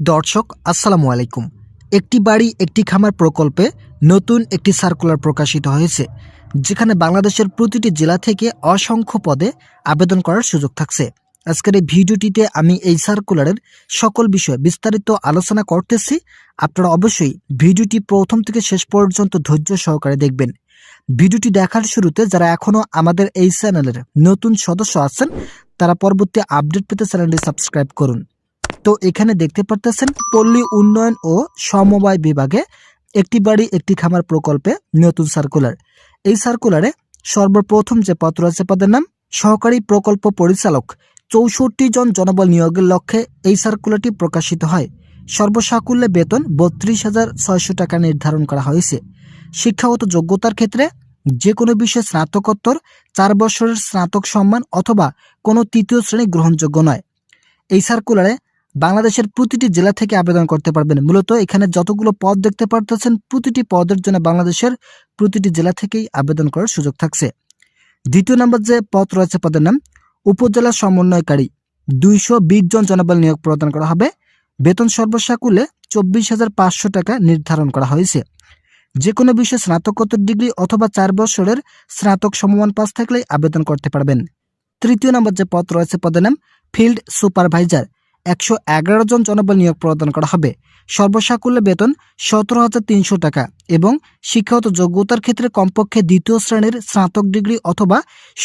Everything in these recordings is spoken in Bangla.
দর্শক আসসালামু আলাইকুম। একটি বাড়ি একটি খামার প্রকল্পে নতুন একটি সার্কুলার প্রকাশিত হয়েছে, যেখানে বাংলাদেশের প্রতিটি জেলা থেকে অসংখ্য পদে আবেদন করার সুযোগ থাকছে। আজকের এই ভিডিওটিতে আমি এই সার্কুলারের সকল বিষয়ে বিস্তারিত আলোচনা করতেছি। আপনারা অবশ্যই ভিডিওটি প্রথম থেকে শেষ পর্যন্ত ধৈর্য সহকারে দেখবেন। ভিডিওটি দেখার শুরুতে যারা এখনও আমাদের এই চ্যানেলের নতুন সদস্য আছেন, তারা পরবর্তী আপডেট পেতে চ্যানেলটি সাবস্ক্রাইব করুন। তো এখানে দেখতে পারতেছেন পল্লী উন্নয়ন ও সমবায় বিভাগে একটি বাড়ি একটি খামার প্রকল্পে নতুন সার্কুলার। এই সার্কুলারে সর্বপ্রথম যে পদ রয়েছে পদের নাম সহকারী প্রকল্প পরিচালক। ৬৪ জন জনবল নিয়োগের লক্ষ্যে এই সার্কুলারটি প্রকাশিত হয়। সর্বসাকুল্যে বেতন ৩২,৬০০ টাকা নির্ধারণ করা হয়েছে। শিক্ষাগত যোগ্যতার ক্ষেত্রে যে কোনো বিষয়ে স্নাতকোত্তর ৪ বছরের স্নাতক সম্মান অথবা কোনো তৃতীয় শ্রেণী গ্রহণযোগ্য নয়। এই সার্কুলারে বাংলাদেশের প্রতিটি জেলা থেকে আবেদন করতে পারবেন। মূলত এখানে যতগুলো পদ দেখতে পারতেছেন, প্রতিটি পদের জন্য বাংলাদেশের প্রতিটি জেলা থেকেই আবেদন করার সুযোগ থাকছে। দ্বিতীয় নম্বর যে পদ রয়েছে পদের নাম উপজেলা সমন্বয়কারী। ২২০ জন জনবল নিয়োগ প্রদান করা হবে। বেতন সর্বসাকুল্যে ২৪,৫০০ টাকা নির্ধারণ করা হয়েছে। যে কোনো বিষয়ে স্নাতকোত্তর ডিগ্রি অথবা ৪ বছরের স্নাতক সমমান পাস থাকলেই আবেদন করতে পারবেন। তৃতীয় নম্বর যে পদ রয়েছে পদের নাম ফিল্ড সুপারভাইজার। ১১১ জন জনবল নিয়োগ প্রদান করা হবে। সর্বসাকুল্যে বেতন ১৭,৩০০ টাকা এবং শিক্ষাগত যোগ্যতার ক্ষেত্রে কমপক্ষে দ্বিতীয় শ্রেণীর স্নাতক ডিগ্রি অথবা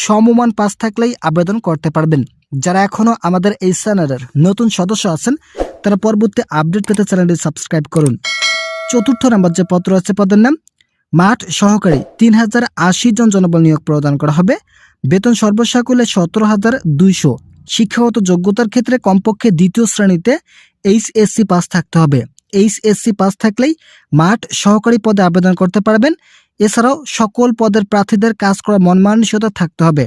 সমমান পাস থাকলেই আবেদন করতে পারবেন। যারা এখনও আমাদের এই চ্যানেলের নতুন সদস্য আছেন, তারা পরবর্তী আপডেট পেতে চ্যানেলটি সাবস্ক্রাইব করুন। চতুর্থ নম্বর যে পদ রয়েছে পদের নাম মাঠ সহকারী। ৩,০৮০ জন জনবল নিয়োগ প্রদান করা হবে। বেতন সর্বসাকুল্যে ১৭,২০০। শিক্ষাগত যোগ্যতার ক্ষেত্রে কমপক্ষে দ্বিতীয় শ্রেণীতে এইচএসসি পাস থাকতে হবে। এইচএসসি পাস থাকলেই মাঠ সহকারী পদে আবেদন করতে পারবেন। এছাড়াও সকল পদের প্রার্থীদের কাজ করার মন মানসিকতা থাকতে হবে।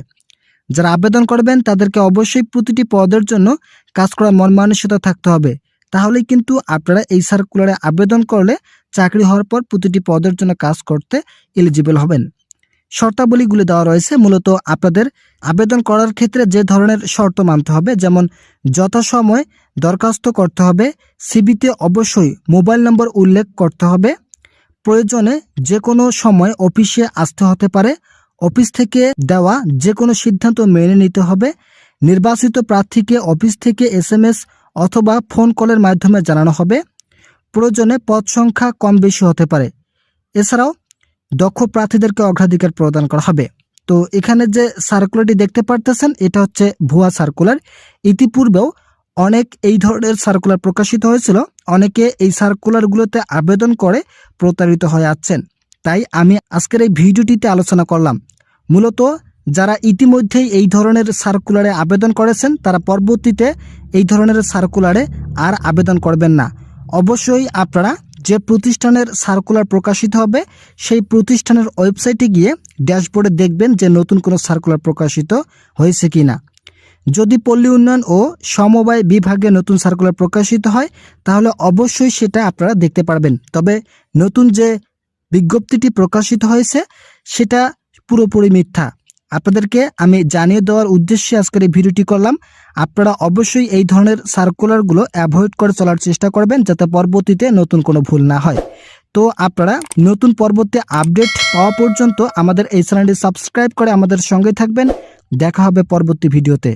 যারা আবেদন করবেন তাদেরকে অবশ্যই প্রতিটি পদের জন্য কাজ করার মন মানসিকতা থাকতে হবে। তাহলেই কিন্তু আপনারা এই সার্কুলারে আবেদন করলে চাকরি হওয়ার পর প্রতিটি পদের জন্য কাজ করতে এলিজিবল হবেন। শর্তাবলীগুলি দেওয়া রয়েছে। মূলত আপনাদের আবেদন করার ক্ষেত্রে যে ধরনের শর্ত মানতে হবে, যেমন যথাসময়ে দরখাস্ত করতে হবে, সিভিতে অবশ্যই মোবাইল নম্বর উল্লেখ করতে হবে, প্রয়োজনে যে কোনো সময় অফিসে আসতে হতে পারে, অফিস থেকে দেওয়া যে কোনো সিদ্ধান্ত মেনে নিতে হবে, নির্বাচিত প্রার্থীকে অফিস থেকে SMS অথবা ফোন কলের মাধ্যমে জানানো হবে, প্রয়োজনে পদ সংখ্যা কম বেশি হতে পারে। এছাড়াও দক্ষ প্রার্থীদেরকে অগ্রাধিকার প্রদান করা হবে। তো এখানে যে সার্কুলারটি দেখতে পারতেছেন, এটা হচ্ছে ভুয়া সার্কুলার। ইতিপূর্বেও অনেক এই ধরনের সার্কুলার প্রকাশিত হয়েছিল। অনেকে এই সার্কুলারগুলোতে আবেদন করে প্রতারিত হয়ে আসছেন। তাই আমি আজকের এই ভিডিওটিতে আলোচনা করলাম। মূলত যারা ইতিমধ্যেই এই ধরনের সার্কুলারে আবেদন করেছেন, তারা পরবর্তীতে এই ধরনের সার্কুলারে আর আবেদন করবেন না। অবশ্যই আপনারা যে প্রতিষ্ঠানের সার্কুলার প্রকাশিত হবে, সেই প্রতিষ্ঠানের ওয়েবসাইটে গিয়ে ড্যাশবোর্ডে দেখবেন যে নতুন কোনো সার্কুলার প্রকাশিত হয়েছে কিনা। যদি পল্লী উন্নয়ন ও সমবায় বিভাগে নতুন সার্কুলার প্রকাশিত হয়, তাহলে অবশ্যই সেটা আপনারা দেখতে পারবেন। তবে নতুন যে বিজ্ঞপ্তিটি প্রকাশিত হয়েছে, সেটা পুরোপুরি মিথ্যা। আপনাদেরকে আমি জানিয়ে দেওয়ার উদ্দেশ্যে আজকের এই ভিডিওটি করলাম। আপনারা অবশ্যই এই ধরনের সার্কুলারগুলো অ্যাভয়েড করে চলার চেষ্টা করবেন, যাতে পরবর্তীতে নতুন কোনো ভুল না হয়। তো আপনারা নতুন পরবর্তী আপডেট পাওয়া পর্যন্ত আমাদের এই চ্যানেলটি সাবস্ক্রাইব করে আমাদের সঙ্গে থাকবেন। দেখা হবে পরবর্তী ভিডিওতে।